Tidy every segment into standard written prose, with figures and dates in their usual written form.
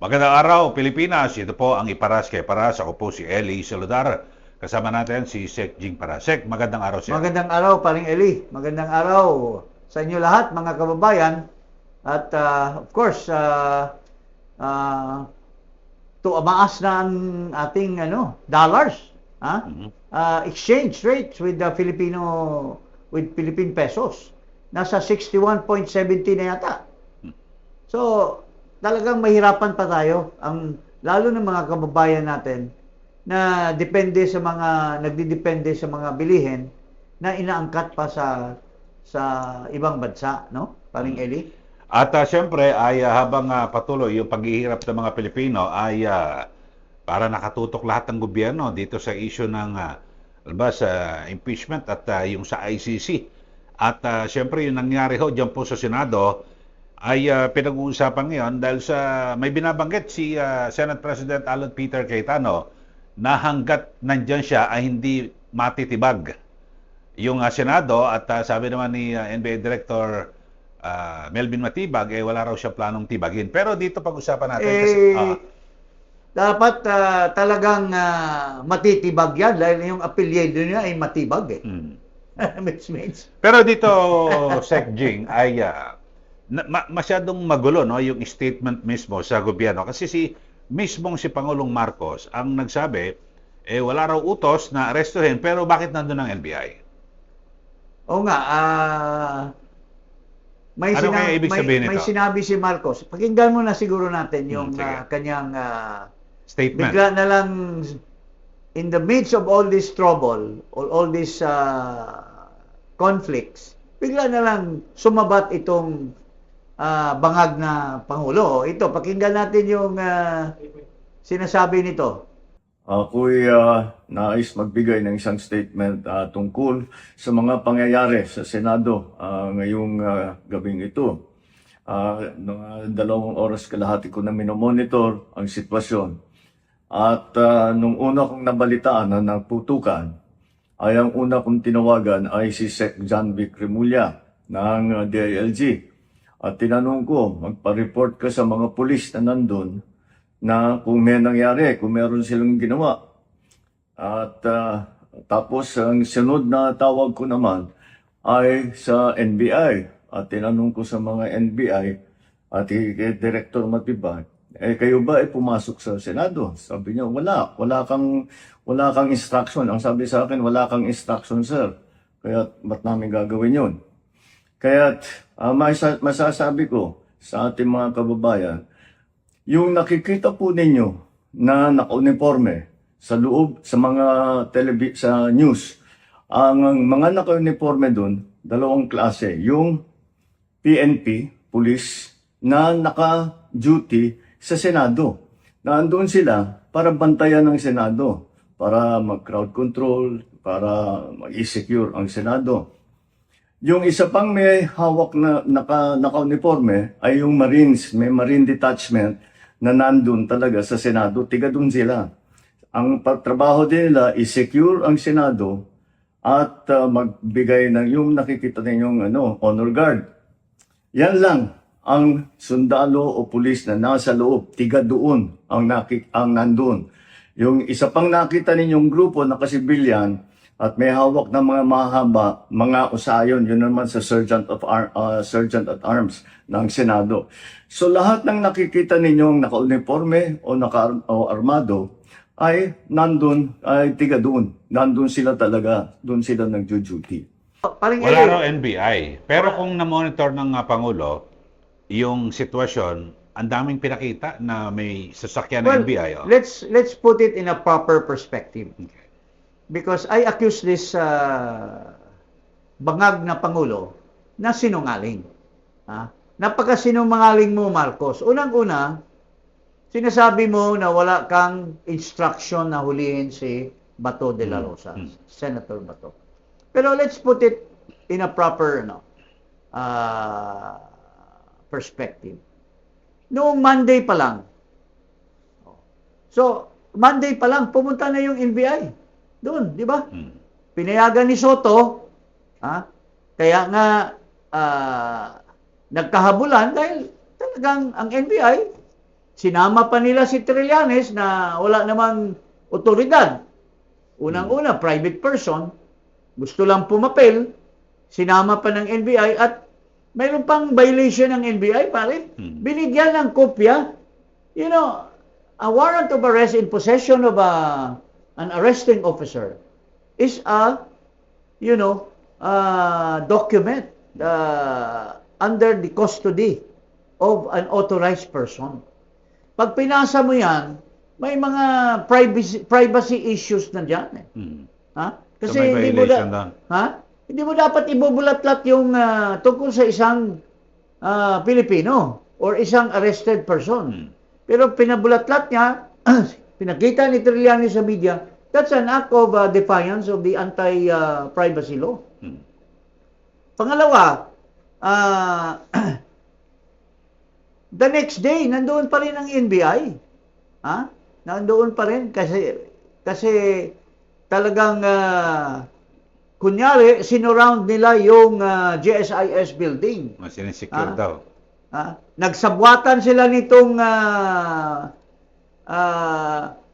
Magandang araw, Pilipinas. Ito po ang Iparas kay Paras. Ako po si Eli Saludar. Kasama natin si Sek Jing Paras. Sek, magandang araw sir. Magandang araw, paring Eli. Magandang araw sa inyo lahat, mga kababayan. At of course, tumaas na ang ating dollars, exchange rates with the Philippine pesos. Nasa 61.70 na yata. So, talagang mahirapan pa tayo, lalo ng mga kababayan natin na nagdidepende sa mga bilihin na inaangkat pa sa ibang bansa, no? Paring Eli? At siyempre ay habang patuloy yung paghihirap ng mga Pilipino ay para nakatutok lahat ng gobyerno dito sa issue ng impeachment at yung sa ICC. At siyempre yung nangyari ho dyan po sa Senado ay pinag-uusapan ngayon dahil may binabanggit si Senate President Alan Peter Cayetano na hanggat nandyan siya ay hindi matitibag yung Senado at sabi naman ni NBA Director Melvin Matibag wala raw siya planong tibagin. Pero dito pag-usapan natin kasi dapat talagang matitibag yan dahil yung apelyido niya ay matibag eh. Pero dito, Sec Jing, ay masyadong magulo no yung statement mismo sa gobyerno kasi si Pangulong Marcos ang nagsabi wala raw utos na arestuhin pero bakit nandun ang NBI? Oo nga, may sinabi si Marcos. Pakinggan mo na siguro natin yung kanyang statement. Bigla na lang in the midst of all this trouble, all these conflicts, bigla na lang sumabat itong bangag na Pangulo. Ito, pakinggan natin yung sinasabi nito. Ako'y nais magbigay ng isang statement tungkol sa mga pangyayari sa Senado ngayong gabing ito. Noong 2 oras kalahati ko na minomonitor ang sitwasyon. At nung una kong nabalitaan na naputukan, ay ang una kong tinawagan ay si Sec. John Vic Remulla ng DILG. At tinanong ko, magpa-report ka sa mga pulis na nandun na kung may nangyari, kung meron silang ginawa. At tapos ang sunod na tawag ko naman ay sa NBI. At tinanong ko sa mga NBI at kay Director Matibag, kayo ba ay pumasok sa Senado? Sabi niya, wala kang instruction. Ang sabi sa akin, wala kang instruction, sir. Kaya ba't namin gagawin yun? Kaya masasabi ko sa ating mga kababayan, yung nakikita po ninyo na naka-uniforme sa loob, sa mga sa news, ang mga naka-uniforme doon, dalawang klase. Yung PNP, police, na naka-duty sa Senado. Nandoon sila para bantayan ng Senado, para mag-crowd control, para mag-secure ang Senado. Yung isa pang may hawak na naka-uniforme ay yung Marines, may Marine Detachment na nandun talaga sa Senado, tiga dun sila. Ang trabaho din nila is secure ang Senado at magbigay ng yung nakikita ninyong honor guard. Yan lang ang sundalo o pulis na nasa loob, tiga doon ang nandun. Yung isa pang nakita ninyong grupo na kasibilyan at may hawak ng mga mahaba, mga usayon, yun naman sa Sergeant at Arms ng Senado. So lahat ng nakikita ninyong naka-uniforme o naka-armado ay nandun, ay tiga doon. Nandun sila talaga, doon sila nagjo-duty. Wala raw NBI. Pero kung na-monitor ng Pangulo, yung sitwasyon, ang daming pinakita na may sasakyan ng NBI. Let's put it in a proper perspective. Because I accuse this bangag na Pangulo na sinungaling. Napakasinungaling mo, Marcos. Unang-una, sinasabi mo na wala kang instruction na hulihin si Bato de la Rosa, Senator Bato. Pero let's put it in a proper perspective. Noong Monday pa lang, Monday pa lang, pumunta na yung NBI. Doon, di ba? Pinayagan ni Soto, kaya nga nagkahabulan dahil talagang ang NBI sinama pa nila si Trillanes na wala namang otoridad. Unang-una, private person, gusto lang pumapel, sinama pa ng NBI at mayroon pang violation ng NBI, pare. Binigyan ng kopya. You know, a warrant of arrest in possession of an arresting officer is a, document under the custody of an authorized person. Pag pinasa mo yan, may mga privacy issues na dyan. Ha? Kasi So, may hindi mo violation doon. hindi mo dapat ibubulat-lat yung tungkol sa isang Pilipino or isang arrested person. Pero pinabulat-lat niya, pinakita ni Trillanes sa media, that's an act of defiance of the anti-privacy law. Pangalawa, the next day, nandoon pa rin ang NBI. Nandoon pa rin kasi talagang kunyari, sinurround nila yung GSIS building. Sinisecure daw. Nagsabwatan sila nitong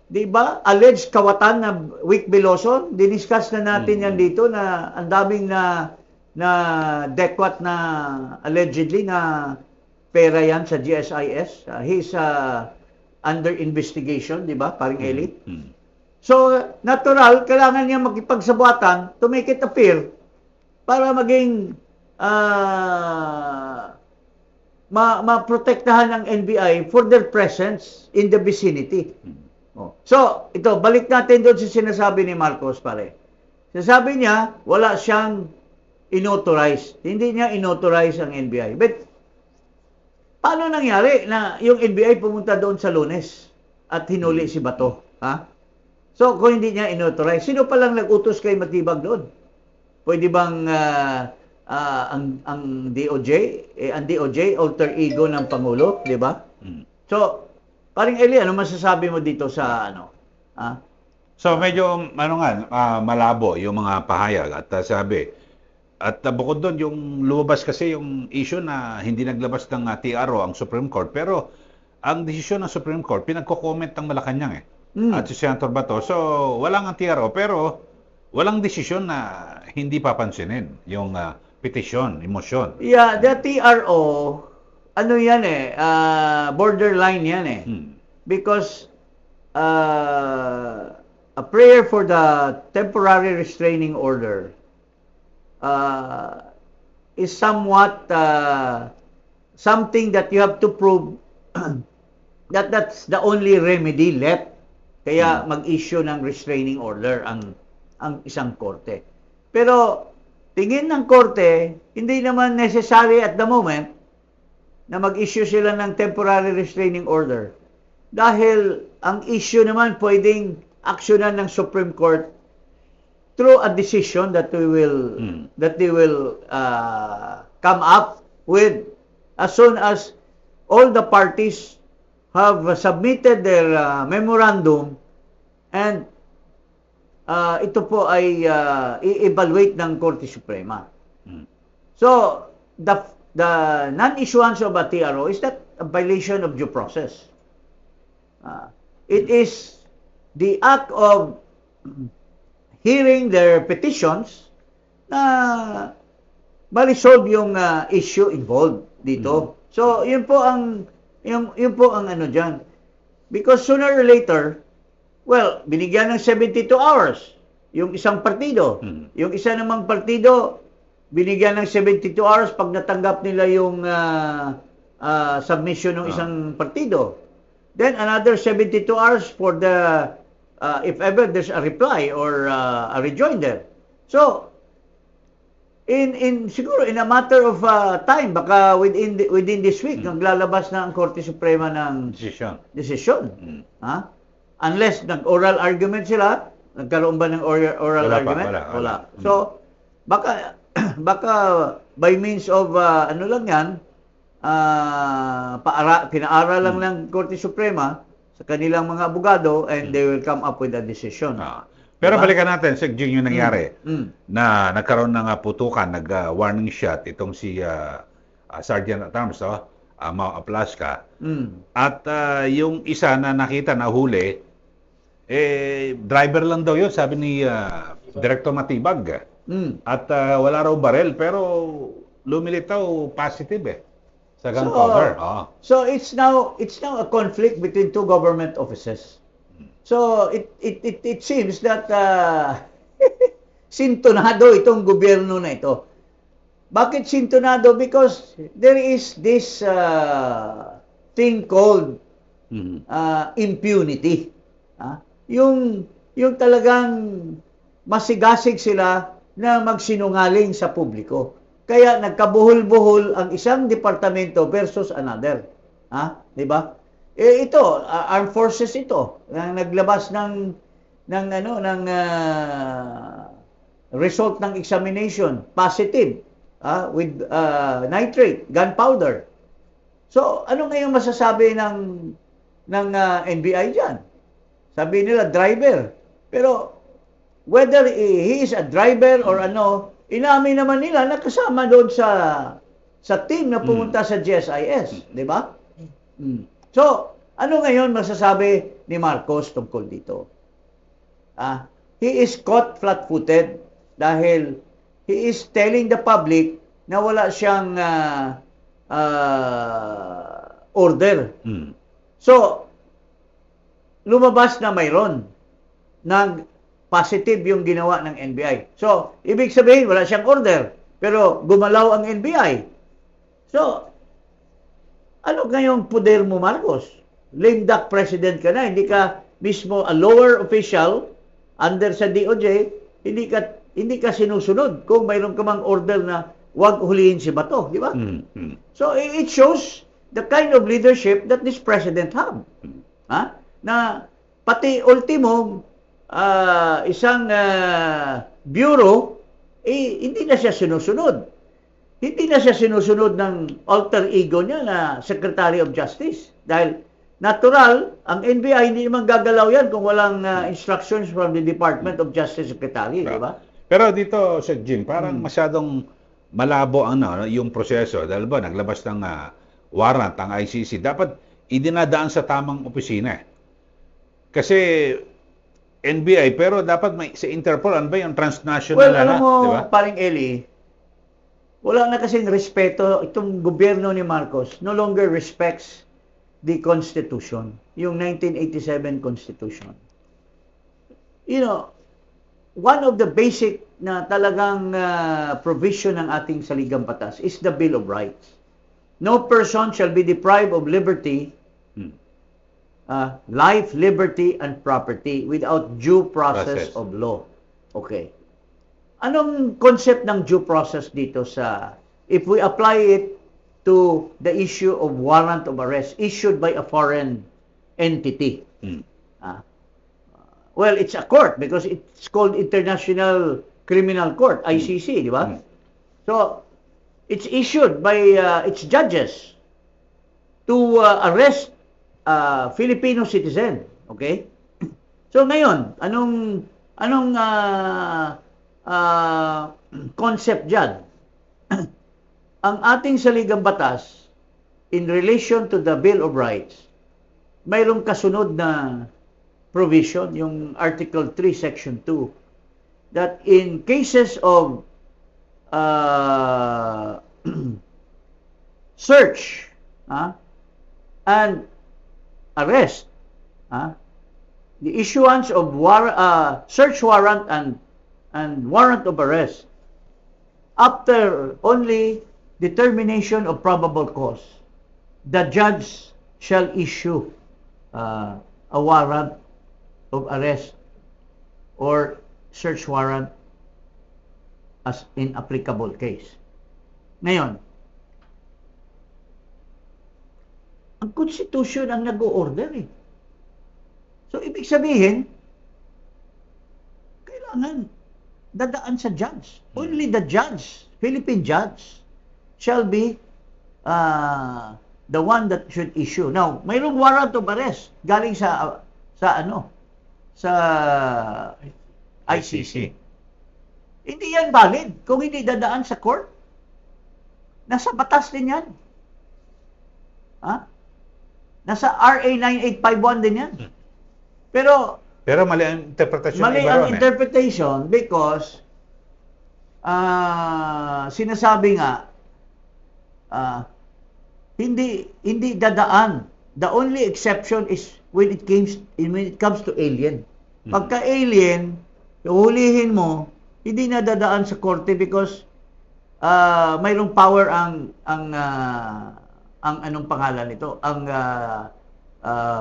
di ba, alleged kawatan na Wick Biloson. Diniscuss na natin yan dito na ang daming na dekwat na allegedly na pera yan sa GSIS. He's under investigation, di ba, paring Eli? So, natural, kailangan niya makipagsabwatan to make it appear para maging maprotektahan ng NBI for their presence in the vicinity. So, ito, balik natin doon sa sinasabi ni Marcos, pare. Sinasabi niya, wala siyang inauthorize. Hindi niya inauthorize ang NBI. But, paano nangyari na yung NBI pumunta doon sa Lunes at hinuli si Bato? So, kung hindi niya inauthorize, sino palang nag-utos kay Matibag doon? Pwede bang ang DOJ? Ang DOJ, alter ego ng Pangulo, di ba? So, paring Eli, ano masasabi mo dito sa ano? So, medyo, malabo yung mga pahayag at sabi. At bukod doon, yung lumabas kasi yung issue na hindi naglabas ng TRO ang Supreme Court, pero ang desisyon ng Supreme Court, pinagko-comment ng Malacanang at si Senator Bato. So, walang ang TRO, pero walang desisyon na hindi papansinin yung petition, emotion. Yeah, the TRO, ano yan borderline yan Because a prayer for the temporary restraining order is somewhat something that you have to prove that that's the only remedy left. Kaya mag-issue ng restraining order ang isang korte. Pero tingin ng korte, hindi naman necessary at the moment na mag-issue sila ng temporary restraining order. Dahil ang issue naman pwedeng aksyonan ng Supreme Court through a decision that they will come up with as soon as all the parties have submitted their memorandum and ito po ay i-evaluate ng Korte Suprema. So, the non-issuance of a TRO is that a violation of due process. It is the act of hearing their petitions na ma-resolve yung issue involved dito. So, yun po ang ano diyan. Because sooner or later, well, binigyan ng 72 hours yung isang partido. Yung isa namang partido, binigyan ng 72 hours pag natanggap nila yung submission ng isang partido. Then another 72 hours for the if ever there's a reply or a rejoinder. So siguro in a matter of time, baka within this week naglalabas na ang Korte Suprema ng desisyon. Unless nag-oral argument sila, nagkaroon ba ng oral argument? Wala. So baka by means of ano lang yan, pinaaral lang ng Korte Suprema sa kanilang mga abogado and they will come up with a decision. Pero balikan natin, Sir Jing, yung nangyari na nagkaroon ng putukan, nag-warning shot itong si Sergeant at Arms ma-apply ka. Mm. At yung isa na nakita na huli, driver lang daw yun, sabi ni Director Matibag. Mm. At wala raw barel, pero lumilitaw positive sa gun So, cover. So it's now a conflict between two government offices. So it seems that sintonado itong gobyerno na ito. Bakit sintonado? Because there is this thing called impunity. Yung talagang masigasig sila na magsinungaling sa publiko. Kaya nagkabuhol-buhol ang isang departamento versus another. Di ba? Ito, armed forces ito, naglabas ng result ng examination, positive, with nitrate, gunpowder. So, ano ngayong masasabi ng NBI diyan? Sabi nila driver. Pero whether he is a driver or ano, inamin naman nila na kasama doon sa team na pumunta sa GSIS, di ba? So, ano ngayon masasabi ni Marcos tungkol dito? He is caught flat-footed dahil he is telling the public na wala siyang order. So, lumabas na mayroon ng positive yung ginawa ng NBI. So, ibig sabihin, wala siyang order, pero gumalaw ang NBI. So, ano ngayong poder mo, Marcos? Lame duck president ka na, hindi ka mismo a lower official under sa DOJ, hindi ka sinusunod kung mayroon ka mang order na wag hulihin si Bato, di ba? So, it shows the kind of leadership that this president have. Na pati ultimo, isang bureau, hindi na siya sinusunod. Hindi na siya sinusunod ng alter ego niya na Secretary of Justice. Dahil natural, ang NBI hindi naman gagalaw yan kung walang instructions from the Department of Justice Secretary, di ba? Pero dito, Sir Jim, parang masyadong malabo yung proseso. Dahil ba, naglabas ng warrant ang ICC. Dapat idinadaan sa tamang opisina. Kasi NBI, pero dapat may sa Interpol, ano ba yung transnational Well, alam mo, di ba? paring Eli, wala na kasing respeto itong gobyerno ni Marcos, no longer respects the Constitution, yung 1987 Constitution. You know, one of the basic na talagang provision ng ating saligang batas is the Bill of Rights. No person shall be deprived of liberty, life, liberty, and property without due process of law. Okay. Anong concept ng due process dito if we apply it to the issue of warrant of arrest issued by a foreign entity? Well, it's a court because it's called International Criminal Court, ICC, di ba? So, it's issued by its judges to arrest Filipino citizen. Okay? So, ngayon, anong concept dyan? Ang ating saligang batas in relation to the Bill of Rights, mayroong kasunod na provision, yung Article 3, Section 2, that in cases of search and arrest, the issuance of search warrant and warrant of arrest after only determination of probable cause, the judge shall issue a warrant of arrest or search warrant as in applicable case. Ngayon, ang Constitution ang nag-o-order eh. So, ibig sabihin, kailangan dadaan sa judge. Only the judge, Philippine judge, shall be the one that should issue. Now, mayroong warrant of arrest galing sa ICC. Hindi yan valid kung hindi dadaan sa court. Nasa batas din yan. Ha? Nasa RA 9851 din yan. Pero Pero mali ang interpretasyon mali ng iba ang ron, eh. interpretation because sinasabi nga hindi dadaan. The only exception is when it comes to alien. Pagka alien, huhulihin mo, hindi na dadaan sa korte because mayroong power ang anong pangalan nito, ang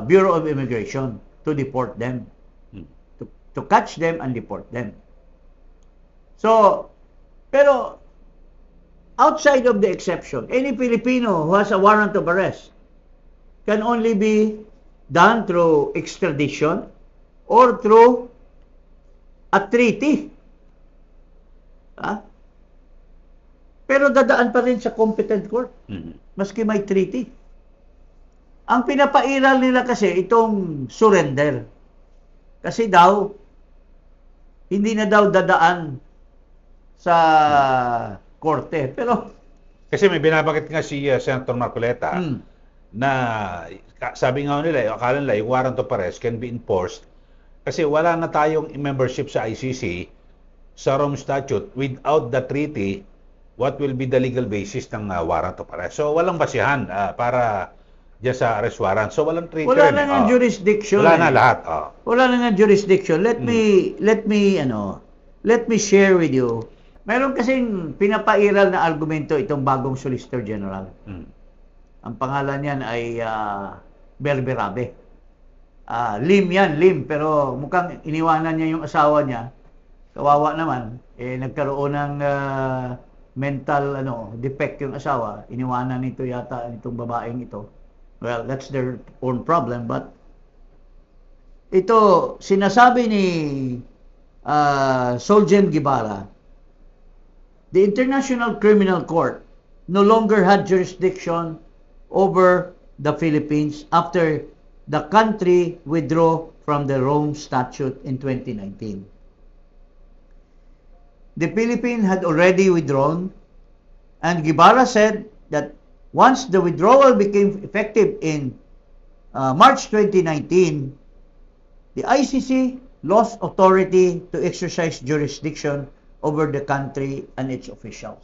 Bureau of Immigration to deport them, to catch them and deport them. So, pero outside of the exception, any Filipino who has a warrant of arrest can only be done through extradition or through a treaty. Ha? Pero dadaan pa rin sa competent court, maski may treaty. Ang pinapairal nila kasi itong surrender. Kasi daw, hindi na daw dadaan sa korte. Pero, Kasi may binabagit nga si Senator Marcoleta na sabi nga nila, akala nila yung warrant of arrest can be enforced kasi wala na tayong membership sa ICC sa Rome Statute. Without the treaty, what will be the legal basis ng warrant of arrest? So walang basihan para dyan sa arrest warrant. So walang treaty. wala na nga jurisdiction. Wala na lahat. Wala na nga jurisdiction. Let me share with you. Meron kasing pinapairal na argumento itong bagong Solicitor General. Ang pangalan niyan ay Berberabe. Lim yan, Lim. Pero mukhang iniwanan niya yung asawa niya. Kawawa naman. Nagkaroon ng mental defect yung asawa. Iniwanan nito yata itong babaeng ito. Well, that's their own problem. But ito, sinasabi ni Solgen Guevara, the International Criminal Court no longer had jurisdiction over the Philippines after the country withdrew from the Rome Statute in 2019. The Philippines had already withdrawn, and Guevara said that once the withdrawal became effective in March 2019, the ICC lost authority to exercise jurisdiction over the country and its officials.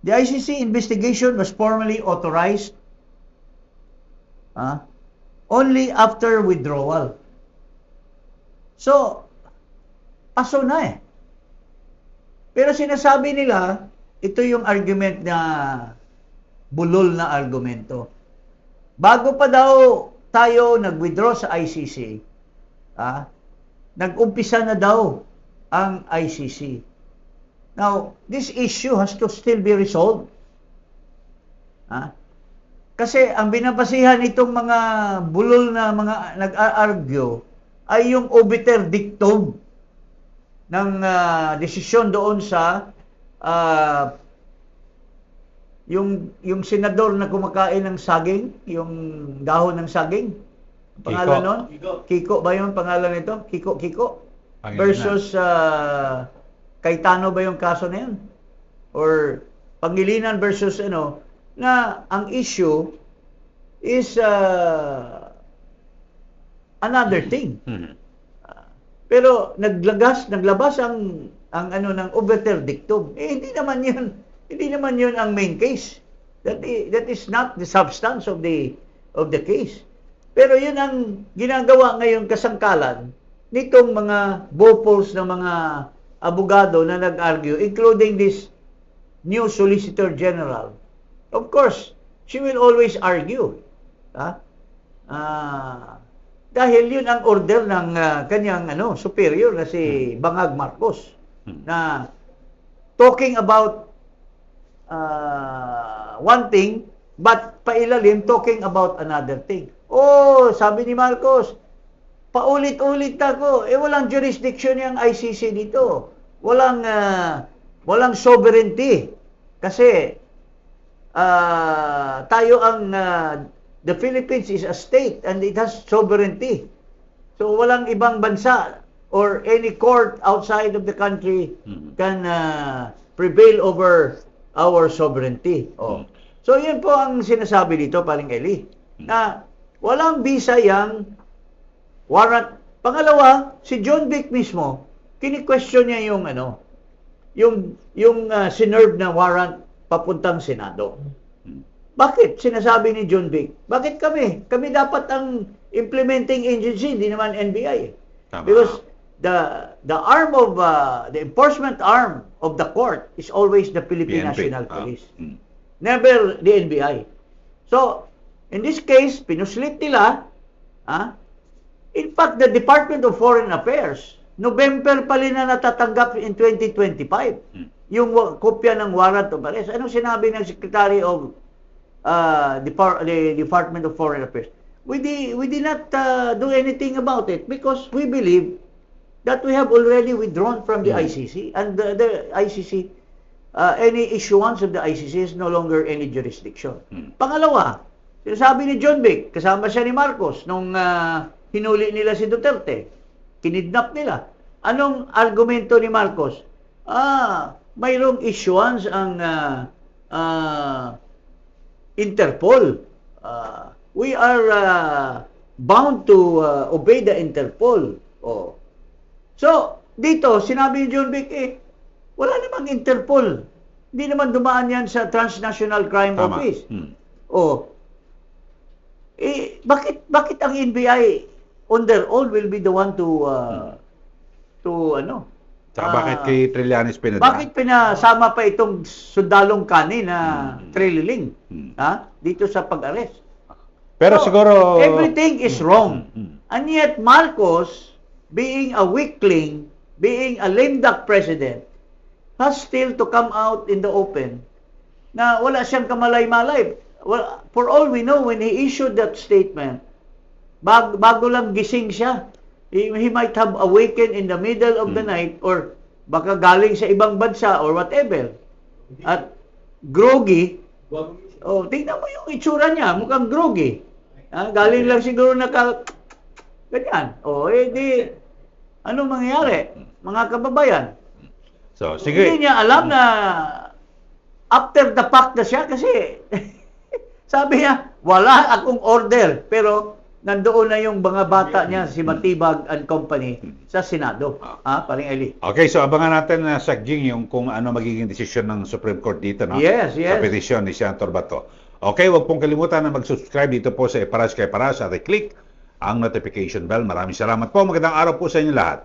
The ICC investigation was formally authorized only after withdrawal. So, paso na eh. Pero sinasabi nila, ito yung argument na bulol na argumento. Bago pa daw tayo nag-withdraw sa ICC, nag-umpisa na daw ang ICC. Now, this issue has to still be resolved. Kasi ang binabasihan nitong mga bulol na mga nag-argue ay yung obiter dictum ng desisyon doon sa yung senador na kumakain ng saging, yung dahon ng saging. Pangalan nun? Kiko ba yung pangalan nito? Kiko. Pangilinan. Versus Cayetano ba yung kaso na yun? Or Pangilinan versus na ang issue is another thing. Pero naglabas ang ng obiter dictum. Hindi naman yun ang main case. That is not the substance of the case. Pero yun ang ginagawa ngayon kasangkalan nitong mga bopols ng mga abogado na nag-argue, including this new Solicitor General. Of course, she will always argue. Dahil yun ang order ng kanyang superior na si Bangag Marcos na talking about one thing but pailalim talking about another thing. Sabi ni Marcos, paulit-ulit ako, walang jurisdiction yung ICC dito. Walang sovereignty. Kasi tayo the Philippines is a state and it has sovereignty. So walang ibang bansa or any court outside of the country can prevail over our sovereignty. So, yan po ang sinasabi dito, paring Eli, na walang visa yang warrant. Pangalawa, si John Vic mismo, kini-question niya yung sinerve na warrant papuntang Senado. Bakit sinasabi ni John Vic? Bakit kami? Kami dapat ang implementing agency, hindi naman NBI. Tama. Because the arm of the enforcement arm of the court is always the Philippine PNP. National Police. Never the NBI. So, in this case, pinuslit nila, in fact, the Department of Foreign Affairs, November pa rin na natatanggap in 2025, yung kopya ng warrant of arrest. Anong sinabi ng Secretary of the Department of Foreign Affairs? We did not do anything about it because we believe that we have already withdrawn from the ICC, and the ICC, any issuance of the ICC is no longer any jurisdiction. Pangalawa, sinasabi ni John Vic, kasama siya ni Marcos, nung hinuli nila si Duterte, kinidnap nila. Anong argumento ni Marcos? Mayroong issuance ang Interpol. We are bound to obey the Interpol. So, dito, sinabi ni John Vic, wala namang Interpol. Hindi naman dumaan yan sa Transnational Crime Tama. Office. Bakit ang NBI on their own will be the one to Saka bakit kay Trillanes pinadala? bakit pinasama pa itong sundalong kani na trililing dito sa pag-arrest? Pero So, siguro... everything is wrong. And yet Marcos, being a weakling, being a lame duck president, has still to come out in the open na wala siyang kamalay-malay. Well, for all we know, when he issued that statement, bago lang gising siya, he might have awakened in the middle of the night, or baka galing sa ibang bansa or whatever. At groggy. Tingnan mo yung itsura niya, mukhang groggy. Galing lang siguro ganyan. Ano mangyayari? Mga kababayan. So, sige. Hindi niya alam na after the fact na siya kasi sabi niya, wala akong order. Pero nandoon na yung mga bata niya, si Matibag and Company, sa Senado. Paring Eli. Okay, so abangan natin na sa Ging yung kung ano magiging desisyon ng Supreme Court dito, no? Yes. Sa petisyon ni Senator Bato. Okay, huwag pong kalimutan na mag-subscribe dito po sa Eparas kay Paras at i-click ang notification bell. Maraming salamat po. Magandang araw po sa inyo lahat.